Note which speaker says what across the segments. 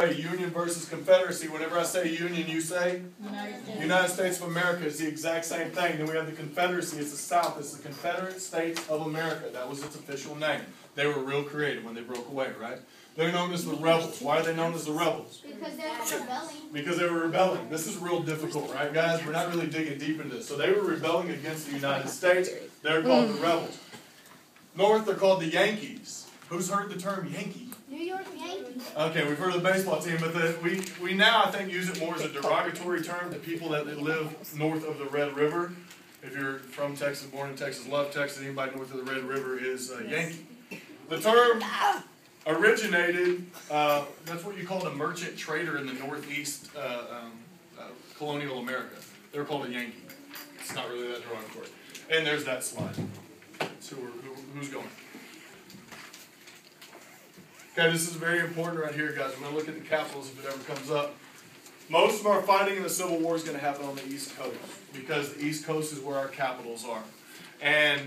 Speaker 1: Union versus Confederacy. Whenever I say Union, you say? United States of America. Is the exact same thing. Then we have the Confederacy. It's the South. It's the Confederate States of America. That was its official name. They were real creative when they broke away, right? They're known as the rebels. Why are they known as the rebels?
Speaker 2: Because they were rebelling.
Speaker 1: Because they were rebelling. This is real difficult, right, guys? We're not really digging deep into this. So they were rebelling against the United States. They're called the rebels. North, they're called the Yankees. Who's heard the term Yankee?
Speaker 2: New York Yankees.
Speaker 1: Okay, we've heard of the baseball team, but we now, I think, use it more as a derogatory term to people that live north of the Red River. If you're from Texas, born in Texas, love Texas, anybody north of the Red River is Yankee. The term originated, that's what you called a merchant trader in the northeast colonial America. They were called a Yankee. It's not really that derogatory. And there's that slide. So who's going? Okay, this is very important right here, guys. We're going to look at the capitals if it ever comes up. Most of our fighting in the Civil War is going to happen on the East Coast because the East Coast is where our capitals are. And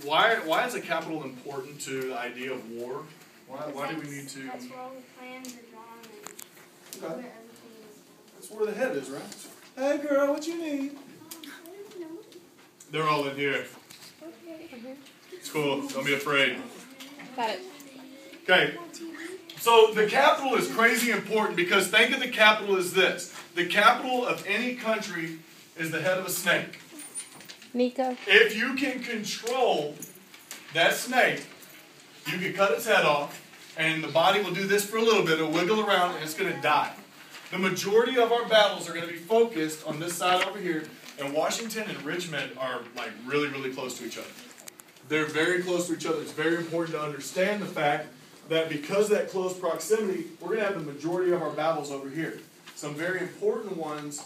Speaker 1: why is a capital important to the idea of war? Why do we need to?
Speaker 2: That's where all the plans are drawn and where everything is.
Speaker 1: That's where the head is, right? Hey, girl, what you need? They're all in here. It's cool. Don't be afraid.
Speaker 3: Got it.
Speaker 1: Okay. So the capital is crazy important because think of the capital as this. The capital of any country is the head of a snake.
Speaker 3: Nico.
Speaker 1: If you can control that snake, you can cut its head off, and the body will do this for a little bit. It'll wiggle around, and it's going to die. The majority of our battles are going to be focused on this side over here, and Washington and Richmond are like really, really close to each other. They're very close to each other. It's very important to understand the fact that because of that close proximity, we're going to have the majority of our battles over here. Some very important ones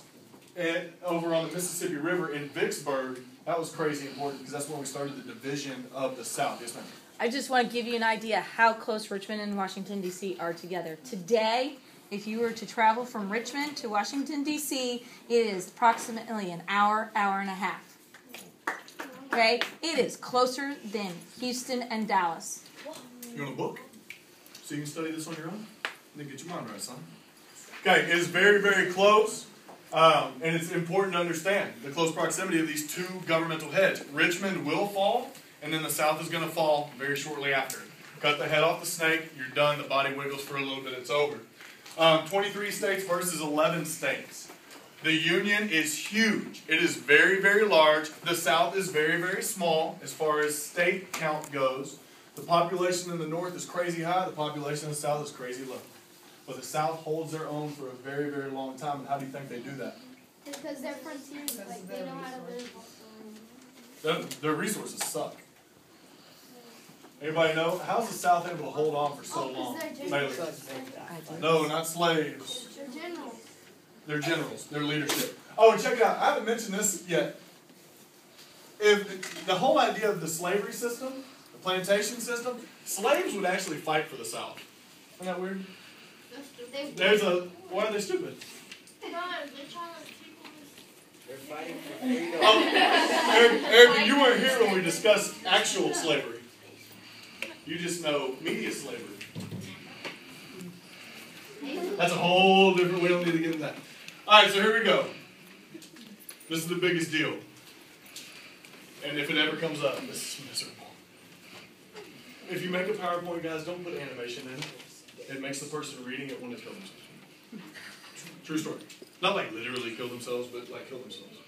Speaker 1: over on the Mississippi River in Vicksburg. That was crazy important because that's when we started the division of the South. Yes, ma'am?
Speaker 3: I just want to give you an idea how close Richmond and Washington, D.C. are together. Today, if you were to travel from Richmond to Washington, D.C., it is approximately an hour, hour and a half. Okay? It is closer than Houston and Dallas.
Speaker 1: You want a book? So you can study this on your own? Then get your mind right, son. Okay, it is very, very close. And it's important to understand the close proximity of these two governmental heads. Richmond will fall, and then the South is going to fall very shortly after. Cut the head off the snake, you're done. The body wiggles for a little bit, it's over. 23 states versus 11 states. The Union is huge. It is very, very large. The South is very, very small as far as state count goes. The population in the North is crazy high. The population in the South is crazy low. But the South holds their own for a very, very long time. And how do you think they do that?
Speaker 2: Because they're frontiers, like they know how to live.
Speaker 1: Their resources suck. Anybody know? How's the South able to hold on for so long? No, not slaves.
Speaker 2: They're generals.
Speaker 1: They're generals. They're leadership. Oh, and check it out. I haven't mentioned this yet. If the whole idea of the slavery system, the plantation system, slaves would actually fight for the South. Isn't that weird? Why are they stupid?
Speaker 2: No, they're trying to keep them.
Speaker 4: They're fighting for freedom.
Speaker 1: Oh, Eric, you weren't here when we discussed actual slavery. You just know media slavery. That's a whole different, we don't need to get into that. Alright, so here we go. This is the biggest deal. And if it ever comes up, this is miserable. If you make a PowerPoint, guys, don't put animation in it. It makes the person reading it want to kill themselves. True story. Not like literally kill themselves, but like kill themselves.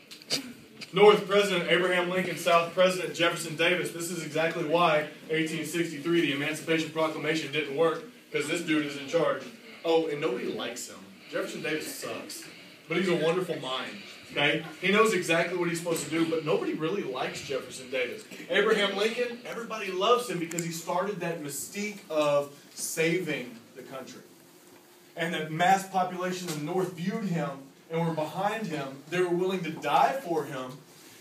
Speaker 1: North, President Abraham Lincoln. South, President Jefferson Davis. This is exactly why 1863, the Emancipation Proclamation, didn't work, because this dude is in charge. Oh, and nobody likes him. Jefferson Davis sucks. But he's a wonderful mind. Okay? He knows exactly what he's supposed to do, but nobody really likes Jefferson Davis. Abraham Lincoln, everybody loves him because he started that mystique of saving the country. And the mass population in the North viewed him and were behind him. They were willing to die for him.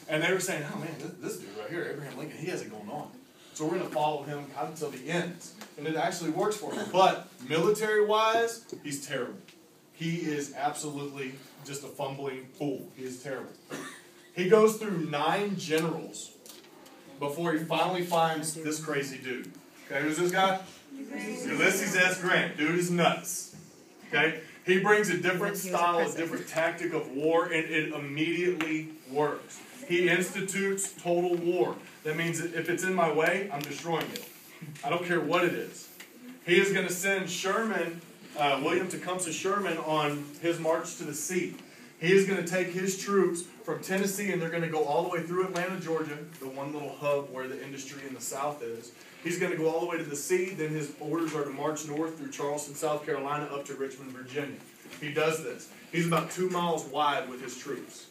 Speaker 1: And they were saying, oh man, this dude right here, Abraham Lincoln, he has it going on. So we're going to follow him until the end. And it actually works for him. But military-wise, he's terrible. He is absolutely just a fumbling fool. He is terrible. He goes through 9 generals before he finally finds this crazy dude. Okay, who's this guy? Ulysses S. Grant. Dude is nuts. Okay? He brings a different style, a different tactic of war, and it immediately works. He institutes total war. That means that if it's in my way, I'm destroying it. I don't care what it is. He is going to send Sherman, William Tecumseh Sherman, on his march to the sea. He is going to take his troops from Tennessee, and they're going to go all the way through Atlanta, Georgia, the one little hub where the industry in the South is. He's going to go all the way to the sea. Then his orders are to march north through Charleston, South Carolina, up to Richmond, Virginia. He does this. He's about 2 miles wide with his troops.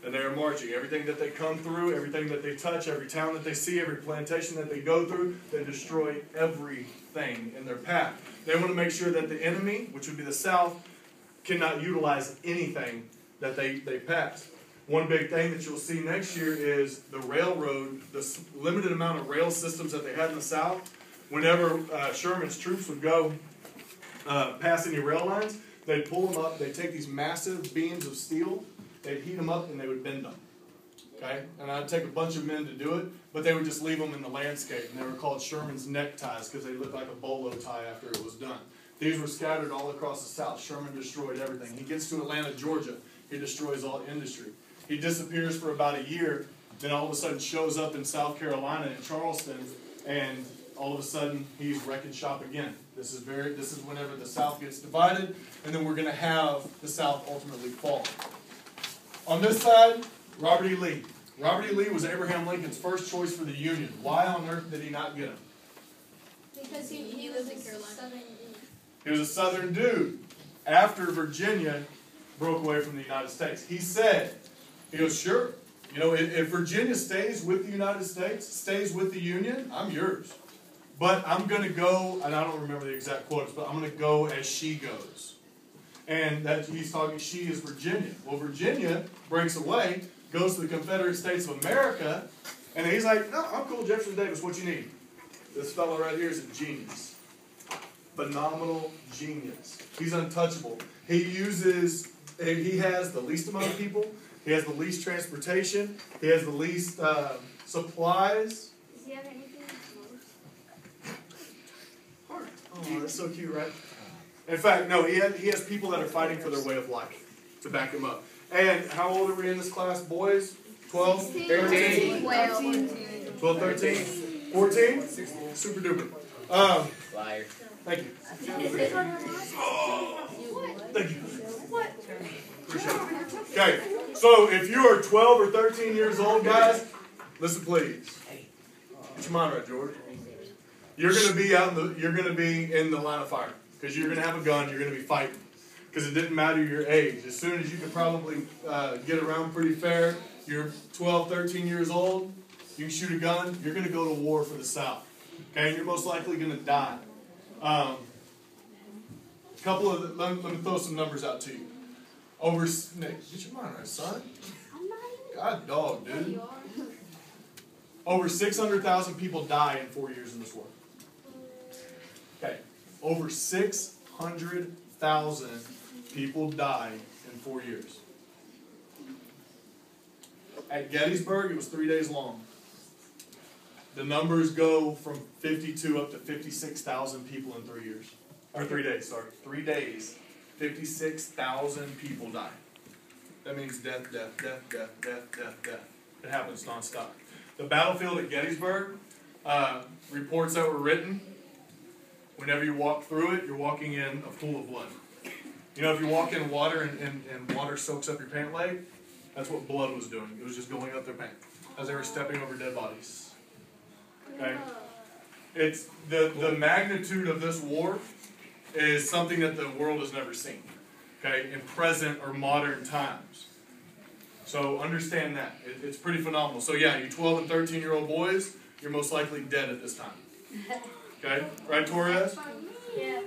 Speaker 1: And they are marching. Everything that they come through, everything that they touch, every town that they see, every plantation that they go through, they destroy everything in their path. They want to make sure that the enemy, which would be the South, cannot utilize anything that they pass. One big thing that you'll see next year is the railroad, the limited amount of rail systems that they had in the South. Whenever Sherman's troops would go past any rail lines, they'd pull them up, they'd take these massive beams of steel, they'd heat them up, and they would bend them. Okay? And I'd take a bunch of men to do it, but they would just leave them in the landscape, and they were called Sherman's neckties because they looked like a bolo tie after it was done. These were scattered all across the South. Sherman destroyed everything. He gets to Atlanta, Georgia. He destroys all industry. He disappears for about a year, then all of a sudden shows up in South Carolina in Charleston, and all of a sudden he's wrecking shop again. This is whenever the South gets divided, and then we're going to have the South ultimately fall. On this side, Robert E. Lee. Robert E. Lee was Abraham Lincoln's first choice for the Union. Why on earth did he not get him?
Speaker 2: Because he lives in Carolina.
Speaker 1: He was a Southern dude. After Virginia broke away from the United States, he goes, sure. You know, if Virginia stays with the United States, stays with the Union, I'm yours. But I'm going to go, and I don't remember the exact quotes, but I'm going to go as she goes. And that he's talking, she is Virginia. Well, Virginia breaks away, goes to the Confederate States of America, and he's like, no, I'm cool, Jefferson Davis, what you need? This fellow right here is a genius. Phenomenal genius. He's untouchable. He has the least amount of people. He has the least transportation. He has the least supplies.
Speaker 2: Does he have anything?
Speaker 1: Heart. Oh, that's so cute, right? In fact, no, he has people that are fighting for their way of life to back him up. And how old are we in this class, boys? 12? 13? 12, 13? 14? Super duper.
Speaker 4: Liar.
Speaker 1: Thank you. Thank you. Appreciate it. Okay, so if you are 12 or 13 years old, guys, listen please. Get your mind right, George. You're going to be in the line of fire because you're going to have a gun. You're going to be fighting because it didn't matter your age. As soon as you could probably get around pretty fair, you're 12, 13 years old. You can shoot a gun. You're going to go to war for the South. Okay, and you're most likely going to die. Let me throw some numbers out to you. Nick, get your mind right, son. God dog, dude. Over 600,000 people die in 4 years in this war. Okay, over 600,000 people die in 4 years. At Gettysburg, it was 3 days long. The numbers go from 52 up to 56,000 people in 3 years. Or 3 days, sorry. 3 days, 56,000 people die. That means death, death, death, death, death, death, death. It happens nonstop. The battlefield at Gettysburg, reports that were written, whenever you walk through it, you're walking in a pool of blood. You know, if you walk in water and water soaks up your pant leg, that's what blood was doing. It was just going up their pant as they were stepping over dead bodies. Okay? It's the magnitude of this war is something that the world has never seen. Okay? In present or modern times. So understand that. It's pretty phenomenal. So yeah, you 12 and 13-year-old boys, you're most likely dead at this time. Okay? Right, Torres?
Speaker 2: Yeah.